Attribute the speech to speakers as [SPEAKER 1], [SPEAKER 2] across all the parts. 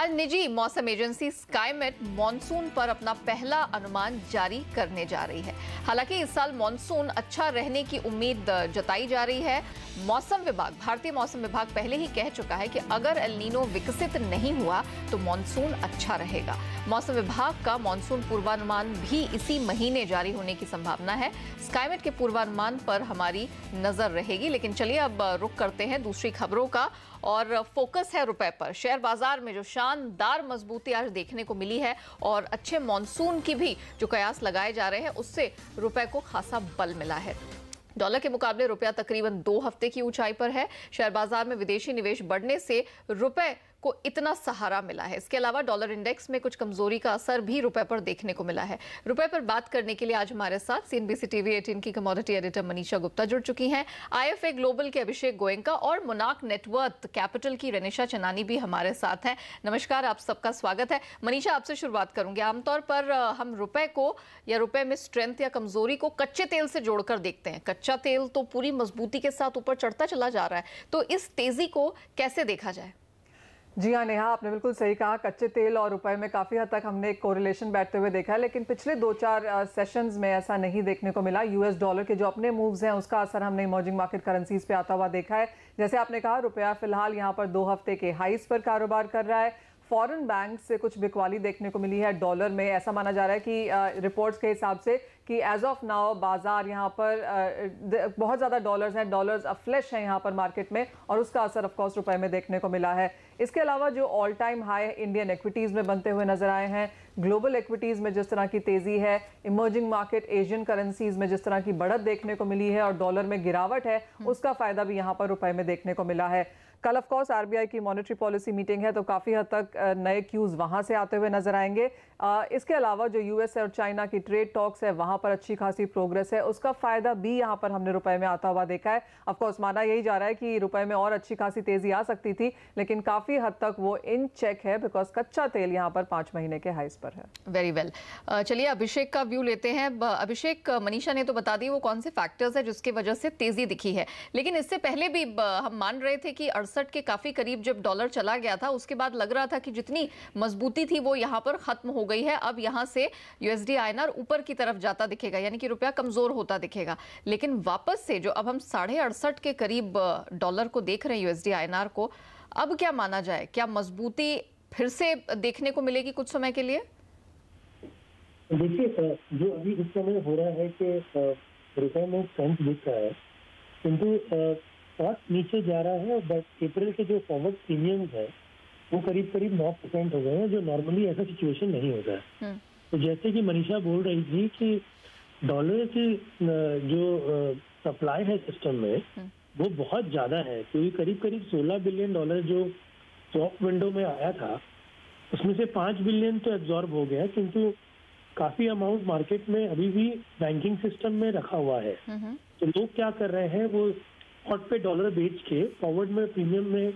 [SPEAKER 1] आज निजी मौसम एजेंसी स्काईमेट मॉनसून पर अपना पहला अनुमान जारी करने जा रही है। हालांकि इस साल मॉनसून अच्छा रहने की उम्मीद जताई जा रही है। मौसम विभाग, भारतीय मौसम विभाग पहले ही कह चुका है कि अगर एल नीनो विकसित नहीं हुआ तो मॉनसून अच्छा रहेगा। मौसम विभाग का मॉनसून पूर्वानुमान भी इसी महीने जारी होने की संभावना है। स्काईमेट के पूर्वानुमान पर हमारी नजर रहेगी। लेकिन चलिए अब रुख करते हैं दूसरी खबरों का और फोकस है रुपए पर। शेयर बाजार में जो शानदार मजबूती आज देखने को मिली है और अच्छे मॉनसून की भी जो कयास लगाए जा रहे हैं उससे रुपए को खासा बल मिला है। डॉलर के मुकाबले रुपया तकरीबन 2 हफ्ते की ऊंचाई पर है। शेयर बाजार में विदेशी निवेश बढ़ने से रुपए को इतना सहारा मिला है। इसके अलावा डॉलर इंडेक्स में कुछ कमजोरी का असर भी रुपए पर देखने को मिला है। रुपए पर बात करने के लिए आज हमारे साथ सीएनबीसी टीवी 18 की कमोडिटी एडिटर मनीषा गुप्ता जुड़ चुकी हैं। आईएफए ग्लोबल के अभिषेक गोयनका और मोनार्क नेटवर्थ कैपिटल की रनिशा चनानी भी हमारे साथ हैं। नमस्कार, आप सबका स्वागत है। मनीषा, आपसे शुरुआत करूंगी। आमतौर पर हम रुपए को या रुपए में स्ट्रेंथ या कमजोरी को कच्चे तेल से जोड़कर देखते हैं। कच्चा तेल तो पूरी मजबूती के साथ ऊपर चढ़ता चला जा रहा है, तो इस तेजी को कैसे देखा जाए?
[SPEAKER 2] जी हाँ नेहा, आपने बिल्कुल सही कहा। कच्चे तेल और रुपए में काफ़ी हद तक हमने एक कोरिलेशन बैठते हुए देखा है, लेकिन पिछले 2-4 सेशंस में ऐसा नहीं देखने को मिला। यूएस डॉलर के जो अपने मूव्स हैं उसका असर हमने इमर्जिंग मार्केट करेंसीज पे आता हुआ देखा है। जैसे आपने कहा, रुपया फिलहाल यहाँ पर 2 हफ्ते के हाईस पर कारोबार कर रहा है। फॉरेन बैंक से कुछ बिकवाली देखने को मिली है डॉलर में। ऐसा माना जा रहा है कि रिपोर्ट्स के हिसाब से कि एज ऑफ नाउ बाजार यहाँ पर बहुत ज़्यादा डॉलर्स हैं, डॉलर्स अफ्लैश हैं यहाँ पर मार्केट में, और उसका असर ऑफ कोर्स रुपए में देखने को मिला है। इसके अलावा जो all time high Indian equities में बनते हुए नजर आए हैं, ग्लोबल इक्विटीज़ में जिस तरह की तेज़ी है, इमर्जिंग मार्केट एशियन करेंसीज में जिस तरह की बढ़त देखने को मिली है और डॉलर में गिरावट है, उसका फ़ायदा भी यहाँ पर रुपए में देखने को मिला है। कल ऑफ कोर्स आरबीआई की मॉनेटरी पॉलिसी मीटिंग है, तो काफ़ी हद तक नए क्यूज वहाँ से आते हुए नजर आएंगे। इसके अलावा जो यूएस और चाइना की ट्रेड टॉक्स है वहाँ पर अच्छी खासी प्रोग्रेस है, उसका फ़ायदा भी यहाँ पर हमने रुपए में आता हुआ देखा है। ऑफ कोर्स माना यही जा रहा है कि रुपए में और अच्छी खासी तेज़ी आ सकती थी, लेकिन काफ़ी हद तक वो इन चेक है, बिकॉज कच्चा तेल यहाँ पर 5 महीने के हाइस पर है।
[SPEAKER 1] Very well. चलिए अभिषेक का व्यू लेते हैं। अभिषेक, मनीषा ने तो बता दी वो कौन से फैक्टर्स है जिसकी वजह से तेज़ी दिखी है, लेकिन इससे पहले भी हम मान रहे थे कि 68 के काफ़ी करीब जब डॉलर चला गया था, उसके बाद लग रहा था कि जितनी मजबूती थी वो यहाँ पर खत्म हो गई है। अब यहाँ से यूएसडी आईएनआर ऊपर की तरफ जाता दिखेगा, यानी कि रुपया कमजोर होता दिखेगा। लेकिन वापस से जो अब हम 68.5 के करीब डॉलर को देख रहे हैं, यूएसडी आईएनआर को, अब क्या माना जाए? क्या मजबूती फिर से देखने को मिलेगी कुछ समय के लिए?
[SPEAKER 3] देखिए, जो अभी इस समय हो रहा है कि रुपए में स्ट्रेंथ दिख रहा है, किंतु बहुत नीचे जा रहा है। बट अप्रैल के जो फॉरवर्ड प्रीमियम्स है वो करीब करीब 9% हो गए हैं, जो नॉर्मली ऐसा सिचुएशन नहीं होता है। तो जैसे कि मनीषा बोल रही थी कि डॉलर की जो सप्लाई है सिस्टम में वो बहुत ज्यादा है, क्योंकि करीब करीब 16 बिलियन डॉलर जो स्वैप विंडो में आया था उसमें से 5 बिलियन तो एब्जॉर्ब हो गया, किंतु काफी अमाउंट मार्केट में अभी भी बैंकिंग सिस्टम में रखा हुआ है। तो लोग क्या कर रहे हैं, वो स्पॉट पे डॉलर बेच के फॉरवर्ड में प्रीमियम में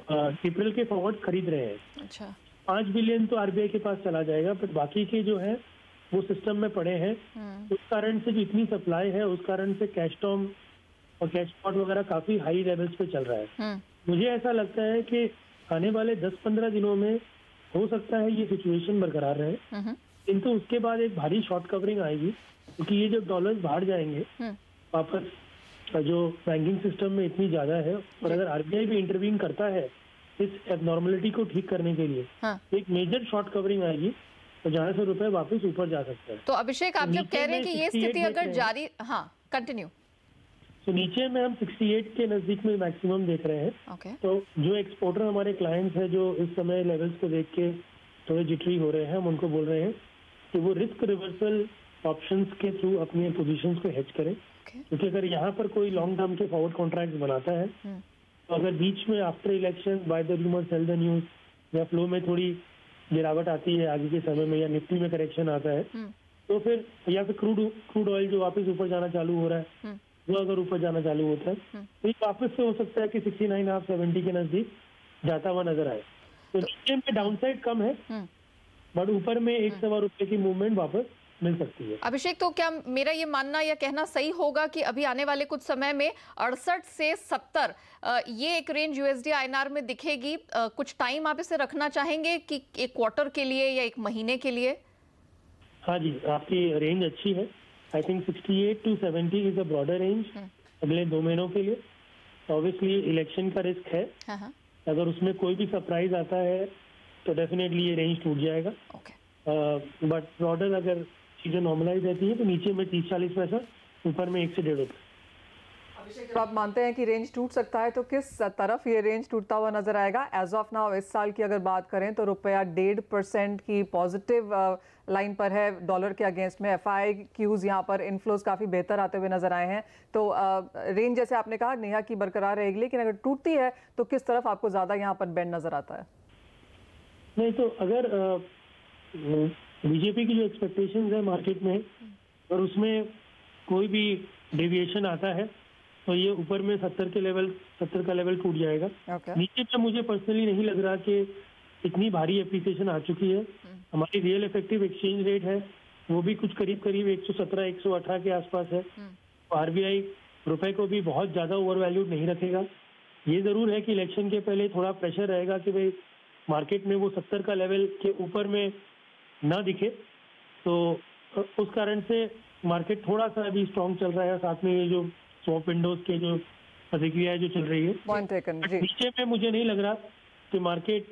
[SPEAKER 3] अप्रैल के फॉरवर्ड खरीद रहे हैं।
[SPEAKER 1] अच्छा,
[SPEAKER 3] 5 बिलियन तो आरबीआई के पास चला जाएगा, पर बाकी के जो है वो सिस्टम में पड़े हैं। उस कारण से जो इतनी सप्लाई है उस कारण से कैश टर्म और कैश स्पॉट वगैरह काफी हाई लेवल्स पे चल रहा है। मुझे ऐसा लगता है कि आने वाले 10-15 दिनों में हो सकता है ये सिचुएशन बरकरार रहे, किंतु उसके बाद एक भारी शॉर्ट कवरिंग आएगी, क्योंकि ये जब डॉलर्स बाहर जाएंगे वापस जो बैंकिंग सिस्टम में इतनी ज्यादा है, और अगर आरबीआई भी इंटरवीन करता है इस एबनॉर्मलिटी को ठीक करने के लिए, एक मेजर शॉर्ट कवरिंग आएगी, तो जहाँ से रुपए वापस ऊपर जा सकता है।
[SPEAKER 1] तो अभिषेक, आप जब कह रहे हैं कि ये स्थिति अगर जारी, हाँ कंटिन्यू।
[SPEAKER 3] तो नीचे में हम 68 के नजदीक में मैक्सिमम देख रहे हैं। तो जो एक्सपोर्टर हमारे क्लाइंट्स हैं जो इस समय लेवल्स को देख के थोड़े जिटरी हो रहे हैं, हम उनको बोल रहे हैं कि वो रिस्क रिवर्सल ऑप्शंस के थ्रू अपनी पोजीशंस को हेज करें, क्योंकि अगर यहाँ पर कोई लॉन्ग टर्म के फॉरवर्ड कॉन्ट्रैक्ट बनाता है तो अगर बीच में after election by the rumour cell the news या फ्लो में थोड़ी गिरावट आती है आगे के समय में, या निफ्टी में करेक्शन आता है, तो फिर या फिर क्रूड ऑयल जो वापस ऊपर जाना चालू हो रहा है वो अगर ऊपर जाना चालू होता है तो ये वापस से हो सकता है कि 69.5-70 के नजदीक जाता हुआ नजर आए। तो नीचे में डाउनसाइड कम है, बट ऊपर में 1 सवा रुपए की मूवमेंट वापस मिल सकती है।
[SPEAKER 1] अभिषेक, तो क्या मेरा ये मानना या कहना सही होगा कि अभी आने वाले कुछ समय में 68 से 70 ये एक रेंज यूएसडी आईएनआर में दिखेगी? कुछ टाइम आप इसे रखना चाहेंगे कि एक क्वार्टर के लिए या एक महीने के लिए?
[SPEAKER 3] हाँ जी, आपकी रेंज अच्छी है। I think 68 to 70 is a broader range अगले 2 महीनों के लिए। ऑब्वियसली इलेक्शन का रिस्क है।
[SPEAKER 1] हाँ।
[SPEAKER 3] अगर उसमें कोई भी सरप्राइज आता है तो डेफिनेटली ये रेंज टूट जाएगा। बट ब्रॉडर अगर चीजें नॉर्मलाइज रहती है तो नीचे में 30-40 पैसा, ऊपर में 1 से 1.5 रुपये।
[SPEAKER 2] अभिषेक, आप मानते हैं कि रेंज टूट सकता है, तो किस तरफ ये रेंज टूटता हुआ नजर आएगा? एज ऑफ नाउ इस साल की अगर बात करें तो रुपया 1.5% की पॉजिटिव लाइन पर है डॉलर के अगेंस्ट में। FIQs यहाँ पर इनफ्लोज काफी बेहतर आते हुए नजर आए हैं। तो रेंज जैसे आपने कहा नेहा की बरकरार रहेगी, लेकिन अगर टूटती है तो किस तरफ आपको ज्यादा यहाँ पर बेंड नजर आता है?
[SPEAKER 3] नहीं तो अगर बीजेपी की जो एक्सपेक्टेशंस है मार्केट में और उसमें कोई भी डेविएशन आता है तो ये ऊपर में 70 का लेवल टूट जाएगा। नीचे पे मुझे पर्सनली नहीं लग रहा कि इतनी भारी एप्रिसिएशन आ चुकी है। हमारी रियल इफेक्टिव एक्सचेंज रेट है वो भी कुछ करीब 117-118 के आसपास है। आरबीआई रुपए को भी बहुत ज्यादा ओवर वैल्यूड नहीं रखेगा। ये जरूर है कि इलेक्शन के पहले थोड़ा प्रेशर रहेगा कि भाई मार्केट में वो 70 का लेवल के ऊपर में ना दिखे, तो उस कारण से मार्केट थोड़ा सा अभी स्ट्रॉन्ग चल रहा है। साथ में ये जो स्वैप विंडोज के जो प्रतिक्रिया जो चल रही है,
[SPEAKER 2] पॉइंट टेकन जी।
[SPEAKER 3] नीचे में मुझे नहीं लग रहा कि मार्केट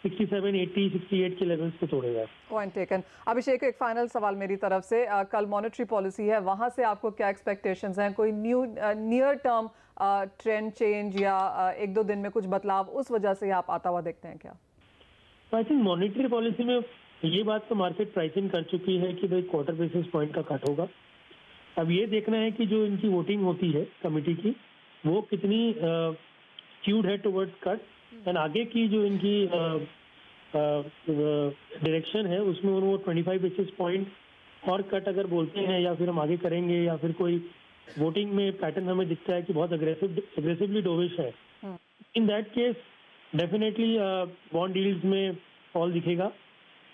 [SPEAKER 3] 67, 80, 68 के लेवल्स पे तोड़ेगा।
[SPEAKER 2] Point taken. अभिषेक, एक फाइनल सवाल मेरी तरफ से। कल मॉनेटरी पॉलिसी है, वहां से आपको क्या एक्सपेक्टेशंस हैं? कोई नियर टर्म ट्रेंड चेंज या 1-2 दिन में कुछ बदलाव उस वजह से आप आता हुआ देखते हैं क्या?
[SPEAKER 3] आई थिंक मॉनेटरी पॉलिसी में ये बात तो मार्केट प्राइसिंग कर चुकी है कि भाई क्वार्टर बेसिस पॉइंट का कट होगा। अब ये देखना है कि जो इनकी वोटिंग होती है कमेटी की वो कितनी स्क्यूड है टुवर्ड्स कट, एंड आगे की जो इनकी डायरेक्शन है उसमें वो 25 बेसिस पॉइंट और कट अगर बोलते हैं या फिर हम आगे करेंगे, या फिर कोई वोटिंग में पैटर्न हमें दिखता है कि बहुत अग्रेसिवली डोविश है, in that case definitely bond deals में फॉल दिखेगा।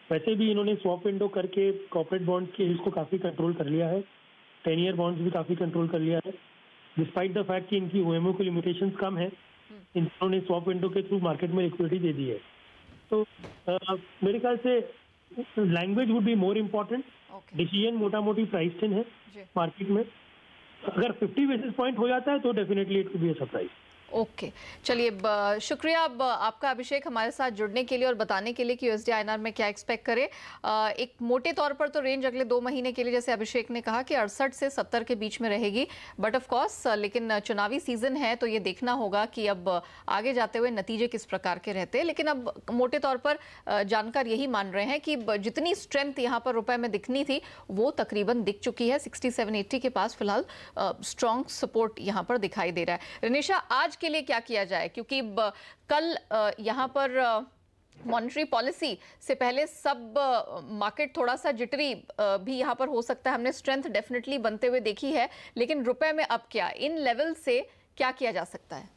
[SPEAKER 3] वैसे भी इन्होंने स्वैप विंडो करके कॉर्पोरेट बॉन्ड्स के हिल्स को काफी कंट्रोल कर लिया है, 10 ईयर बॉन्ड्स भी काफी कंट्रोल कर लिया है। डिस्पाइट द फैक्ट कि इनकी ओएमओ की लिमिटेशंस कम है, इन्होंने स्वैप विंडो के थ्रू मार्केट में लिक्विडिटी दे दी है। तो मेरे ख्याल से language would be more important. Decision मोटा मोटी प्राइस इन है मार्केट में। अगर 50 बेसिस पॉइंट हो जाता है तो definitely it will be a surprise.
[SPEAKER 1] Okay, चलिए शुक्रिया अब आपका अभिषेक हमारे साथ जुड़ने के लिए और बताने के लिए कि यूएसडी आईएनआर में क्या एक्सपेक्ट करें। एक मोटे तौर पर तो रेंज अगले 2 महीने के लिए जैसे अभिषेक ने कहा कि 68 से 70 के बीच में रहेगी, बट ऑफ कोर्स लेकिन चुनावी सीजन है तो ये देखना होगा कि अब आगे जाते हुए नतीजे किस प्रकार के रहते हैं। लेकिन अब मोटे तौर पर जानकार यही मान रहे हैं कि जितनी स्ट्रेंथ यहाँ पर रुपए में दिखनी थी वो तकरीबन दिख चुकी है। 67-80 के पास फिलहाल स्ट्रॉन्ग सपोर्ट यहाँ पर दिखाई दे रहा है। रनिशा, आज के लिए क्या किया जाए, क्योंकि कल यहाँ पर मॉनेटरी पॉलिसी से पहले सब मार्केट थोड़ा सा जिटरी भी यहाँ पर हो सकता है। हमने स्ट्रेंथ डेफिनेटली बनते हुए देखी है, लेकिन रुपए में अब क्या, इन लेवल से क्या किया जा सकता है?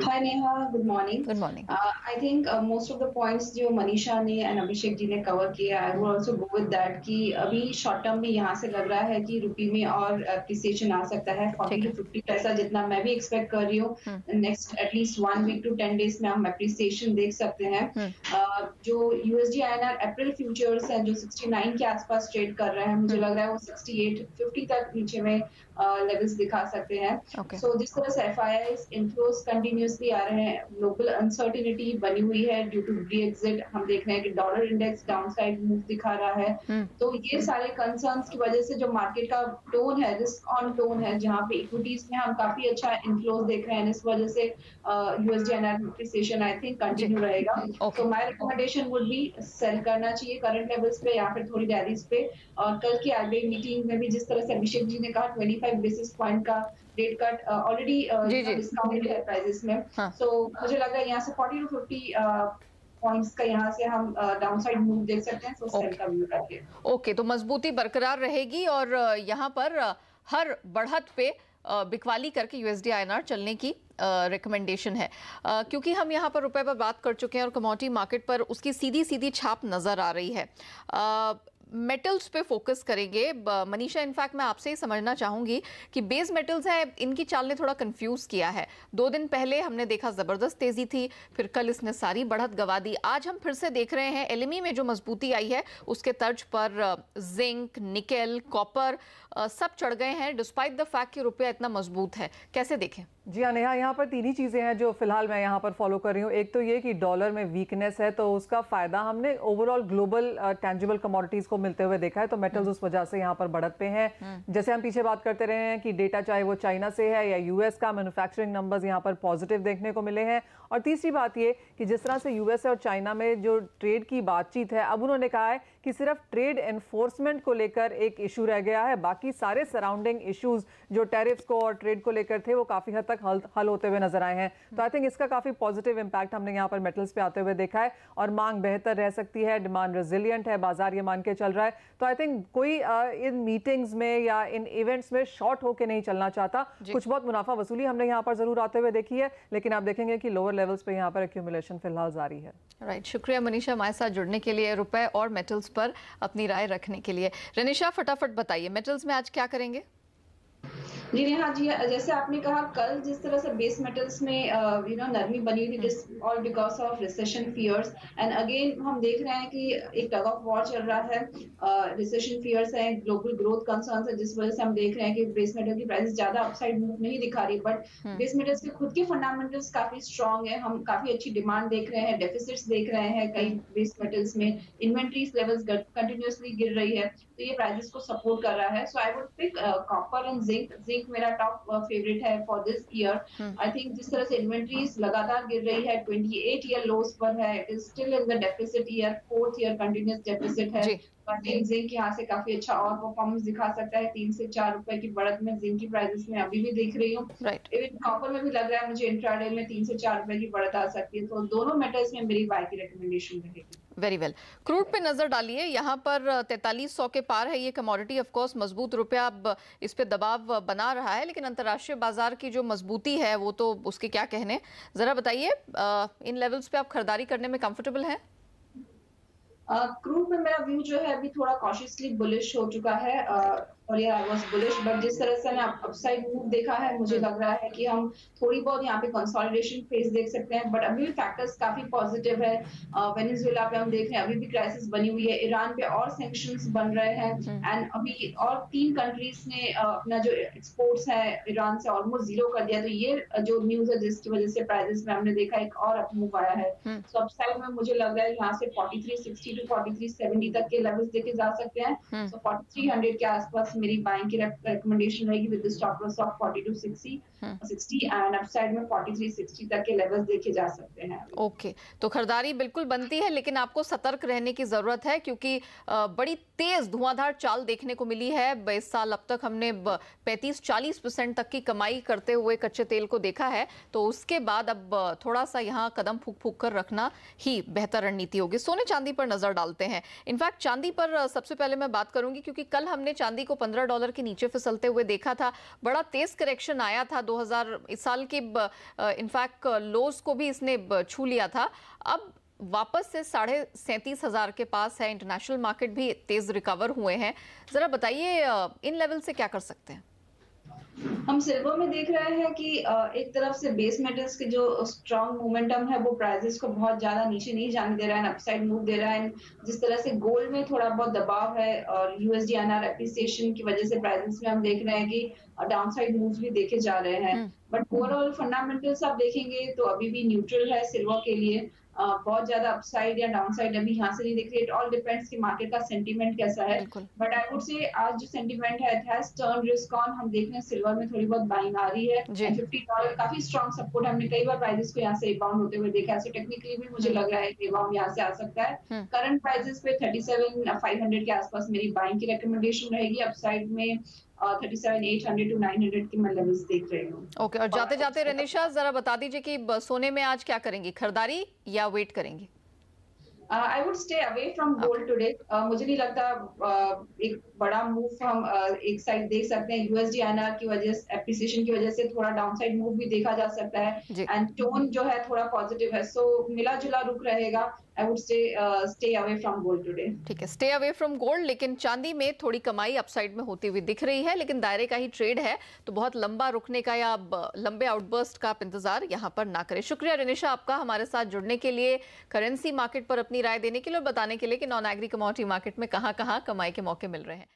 [SPEAKER 4] Hi Neha, good morning.
[SPEAKER 1] Good morning.
[SPEAKER 4] I think most of the points जो मनीषा ने and अभिषेक जी ने कवर किया, I will also go with that कि अभी शॉर्ट टर्म में यहाँ से लग रहा है कि रुपये में और एप्रिसिएशन आ सकता है 40 to 50 पैसा, जितना मैं भी एक्सपेक्ट कर रही हूँ। Next at least 1 week to 10 days में हम एप्रिसिएशन देख सकते हैं। जो USD INR अप्रैल फ्यूचर्स हैं जो 69 के आसपास ट्रेड कर रहे हैं, मुझे लग रहा है वो 68-50 तक नीचे में लेवल्स दिखा सकते हैं। सो जिस तरह से FIIs इनफ्लोस कंटिन्यूसली आ रहे हैं, ग्लोबल अनसर्टिनिटी बनी हुई है ड्यू टू ब्रेक्जिट, हम देख रहे हैं कि डॉलर इंडेक्स डाउनसाइड मूव दिखा रहा है। तो ये सारे कंसर्न्स की वजह से जो मार्केट का टोन है, रिस्क ऑन टोन है, जहां पे इक्विटीज में हम काफी अच्छा इनफ्लोस देख रहे हैं, इस वजह से USD INR appreciation I think continue रहेगा। तो my recommendation would be sell करना चाहिए करंट लेवल्स पे या फिर थोड़ी रैलीज पे। और कल की RBI मीटिंग में भी जिस तरह से अभिषेक जी ने कहा 25 बेसिस पॉइंट का रेट कट ऑलरेडी डिस्काउंटेड है प्राइसेस में। सो मुझे लग रहा है यहाँ से 40 to 50 पॉइंट्स का यहाँ से हम डाउनसाइड मूव देख सकते हैं। सो सेल का व्यू रखिए।
[SPEAKER 1] ओके, तो मजबूती बरकरार रहेगी और यहाँ पर हर बढ़त पे बिकवाली करके यूएसडी आईएनआर चलने की रिकमेंडेशन है, क्योंकि हम यहाँ पर रुपए पर बात कर चुके हैं और कमोडिटी मार्केट पर उसकी सीधी सीधी छाप नजर आ रही है। मेटल्स पे फोकस करेंगे। मनीषा, इनफैक्ट मैं आपसे ही समझना चाहूंगी कि बेस मेटल्स है, इनकी चाल ने थोड़ा कंफ्यूज किया है। 2 दिन पहले हमने देखा जबरदस्त तेजी थी, फिर कल इसने सारी बढ़त गवा दी। आज हम फिर से देख रहे हैं एलएमई में जो मजबूती आई है उसके तर्ज पर जिंक, निकेल, कॉपर सब चढ़ गए हैं डिस्पाइट द फैक्ट कि रुपया इतना मजबूत है। कैसे देखें?
[SPEAKER 2] जी हाँ नेहा, यहाँ पर 3 ही चीज़ें हैं जो फिलहाल मैं यहाँ पर फॉलो कर रही हूँ। एक तो ये कि डॉलर में वीकनेस है, तो उसका फायदा हमने ओवरऑल ग्लोबल टेंजिबल कमोडिटीज को मिलते हुए देखा है, तो मेटल्स उस वजह से यहाँ पर बढ़त पे हैं। जैसे हम पीछे बात करते रहे हैं कि डेटा चाहे वो चाइना से है या यूएस का, मैन्युफैक्चरिंग नंबर्स यहाँ पर पॉजिटिव देखने को मिले हैं। और तीसरी बात ये कि जिस तरह से यूएस और चाइना में जो ट्रेड की बातचीत है, अब उन्होंने कहा है कि सिर्फ ट्रेड एनफोर्समेंट को लेकर एक इशू रह गया है, बाकी सारे सराउंडिंग इश्यूज जो टैरिफ्स को और ट्रेड को लेकर थे वो काफी हद तक हल होते हुए नजर आए हैं। तो आई थिंक इसका काफी पॉजिटिव इंपैक्ट हमने यहाँ पर मेटल्स पे आते हुए देखा है और मांग बेहतर रह सकती है, डिमांड रेजिलिएंट है, बाजार ये मान के चल रहा है। तो आई थिंक कोई इन मीटिंग्स में या इन इवेंट्स में शॉर्ट होके नहीं चलना चाहता। कुछ बहुत मुनाफा वसूली हमने यहाँ पर जरूर आते हुए देखी है, लेकिन आप देखेंगे कि लोअर लेवल्स पे यहाँ पर एक्यूमुलेशन फिलहाल जारी है।
[SPEAKER 1] राइट, शुक्रिया मनीषा हमारे साथ जुड़ने के लिए, रुपए और मेटल्स पर अपनी राय रखने के लिए। रनिशा, फटाफट बताइए मेटल्स में आज क्या करेंगे?
[SPEAKER 4] जी नेहा जी, जैसे आपने कहा कल जिस तरह से बेस मेटल्स में नरमी बनी हुई थी all because of recession fears, and again हम देख रहे हैं कि एक टग ऑफ वॉर चल रहा है, रिसेशन फियर्स है, ग्लोबल ग्रोथ कंसर्न्स है, जिस वजह से हम देख रहे हैं कि बेस मेटल की प्राइसेस ज्यादा अपसाइड मूव नहीं दिखा रही, बट बेस मेटल्स के खुद के फंडामेंटल्स काफी स्ट्रांग है। हम काफी अच्छी डिमांड देख रहे हैं, डेफिसिट्स देख रहे हैं कई बेस मेटल्स में, इन्वेंट्रीज लेवल्स कंटिन्यूअसली गिर रही है, तो ये प्राइसेस को सपोर्ट कर रहा है। So I would pick copper and zinc मेरा टॉप फेवरेट है for this year. I think जिस तरह से इन्वेंट्रीज लगातार गिर रही है, 28 ईयर लोस पर है, it is still in the deficit year, 4th year continuous deficit है। जिंक यहाँ से काफी अच्छा और परफॉर्मेंस दिखा सकता है, 3 से 4 रुपए की बढ़त में जिंक की प्राइसेस में अभी भी देख रही हूँ। इवन कॉपर में भी लग रहा है मुझे इंट्राडे में 3 से 4 रुपए की बढ़त आ सकती है, तो दोनों मेटल्स में मेरी बाय की रिकमेंडेशन रहेगी।
[SPEAKER 1] वेरी वेल, क्रूड पे नजर डालिए, यहाँ पर 4300 के पार है ये कमोडिटी। ऑफ कोर्स मजबूत रुपया अब इस पे दबाव बना रहा है, लेकिन अंतर्राष्ट्रीय बाजार की जो मजबूती है वो तो उसके क्या कहने। जरा बताइए इन लेवल्स पे आप खरीदारी करने में कंफर्टेबल हैं?
[SPEAKER 4] क्रूड में मेरा व्यू जो है अभी थोड़ा कॉशियसली बुलिश हो चुका है, और ये आई वाज बुलिश, बट जिस तरह से मैंने अपसाइड मूव देखा है, मुझे लग रहा है कि हम थोड़ी बहुत यहाँ पे कंसोलिडेशन फेज देख सकते हैं, बट अभी भी फैक्टर्स काफी पॉजिटिव है। वेनेजुएला पे हम देख रहे हैं अभी भी क्राइसिस बनी हुई है, ईरान पे और सैंक्शंस बन रहे हैं, एंड अभी और 3 कंट्रीज ने अपना जो एक्सपोर्ट्स है ईरान से ऑलमोस्ट 0 कर दिया, तो ये जो न्यूज है जिसकी वजह से प्राइसेस में हमने देखा एक और अप मूव आया है। सो अपसाइड में मुझे लग रहा है यहाँ से 4360 टू 4370 तक के लेवल्स देखे जा सकते हैं। सो 4300 के आसपास मेरी बाइंग की रिकमेंडेशन रहेगी with the stop loss of 4260 and upside में 4360 तक के लेवल्स देखे जा सकते हैं। ओके,
[SPEAKER 1] तो खरीदारी बिल्कुल बनती है, लेकिन आपको सतर्क रहने की जरूरत है, क्योंकि बड़ी तेज धुआंधार चाल देखने को मिली है। इस साल अब तक हमने 35-40% तक की कमाई करते हुए कच्चे तेल को देखा है, तो उसके बाद अब थोड़ा सा यहाँ कदम फूक फूक कर रखना ही बेहतर रणनीति होगी। सोने चांदी पर नजर डालते हैं। इनफैक्ट चांदी पर सबसे पहले मैं बात करूंगी, क्योंकि कल हमने चांदी को $15 के नीचे फिसलते हुए देखा था। बड़ा तेज करेक्शन आया था 2000 इस साल के इनफैक्ट लोस को भी इसने छू लिया था। अब वापस से 37,500 के पास है। इंटरनेशनल मार्केट भी तेज रिकवर हुए हैं। जरा बताइए इन लेवल से क्या कर सकते हैं?
[SPEAKER 4] हम सिल्वर में देख रहे हैं कि एक तरफ से बेस मेटल्स के जो स्ट्रॉन्ग मोमेंटम है वो प्राइसेस को बहुत ज्यादा नीचे नहीं जाने दे रहा है, अपसाइड मूव दे रहा है। जिस तरह से गोल्ड में थोड़ा बहुत दबाव है और यूएसडी आईएनआर एप्रिसिएशन की वजह से प्राइसेस में हम देख रहे हैं कि डाउनसाइड मूव्स भी देखे जा रहे हैं, बट ओवरऑल फंडामेंटल्स आप देखेंगे तो अभी भी न्यूट्रल है सिल्वर के लिए। बहुत ज्यादा अपसाइड या डाउनसाइड अभी यहाँ से नहीं दिख रही। इट ऑल डिपेंड्स कि मार्केट का सेंटीमेंट कैसा है, बट आई वुड से आज जो सेंटीमेंट है it has turn risk on. हम देख रहे हैं सिल्वर में थोड़ी बहुत बाइंग आ रही है, $50 काफी स्ट्रॉन्ग सपोर्ट। हमने कई बार प्राइसेस को यहाँ से रिबाउंड होते हुए देखा है, सो टेक्निकली भी मुझे लग रहा है कि रिबाउंड यहाँ से आ सकता है। करंट प्राइसेस पे 37,500 के आसपास मेरी बाइंग की रिकमेंडेशन रहेगी। अपसाइड में 37,800 to 900 की मैं लेवल्स देख रही हूँ।
[SPEAKER 1] ओके, और जाते जाते रनिशा जरा बता दीजिए कि सोने में आज क्या करेंगी, खरीदारी या वेट करेंगी?
[SPEAKER 4] I would stay away from gold today. मुझे नहीं लगता एक बड़ा मूव हम एक साइड देख सकते हैं। यूएसडी आईएनआर की वजह से, एप्रिसिएशन की वजह से थोड़ा डाउनसाइड मूव भी देखा जा सकता है एंड टोन जो है थोड़ा पॉजिटिव है। सो मिला जुला रुख रहेगा। I would stay away from gold today.
[SPEAKER 1] ठीक है, स्टे अवे फ्रॉम गोल्ड। लेकिन चांदी में थोड़ी कमाई अपसाइड में होती हुई दिख रही है, लेकिन दायरे का ही ट्रेड है, तो बहुत लंबा रुकने का या लंबे आउटबर्स्ट का आप इंतजार यहां पर ना करें। शुक्रिया रिनिशा आपका हमारे साथ जुड़ने के लिए, करेंसी मार्केट पर अपनी राय देने के लिए और बताने के लिए कि नॉन एग्री कमोडिटी मार्केट में कहां कहां कमाई के मौके मिल रहे हैं।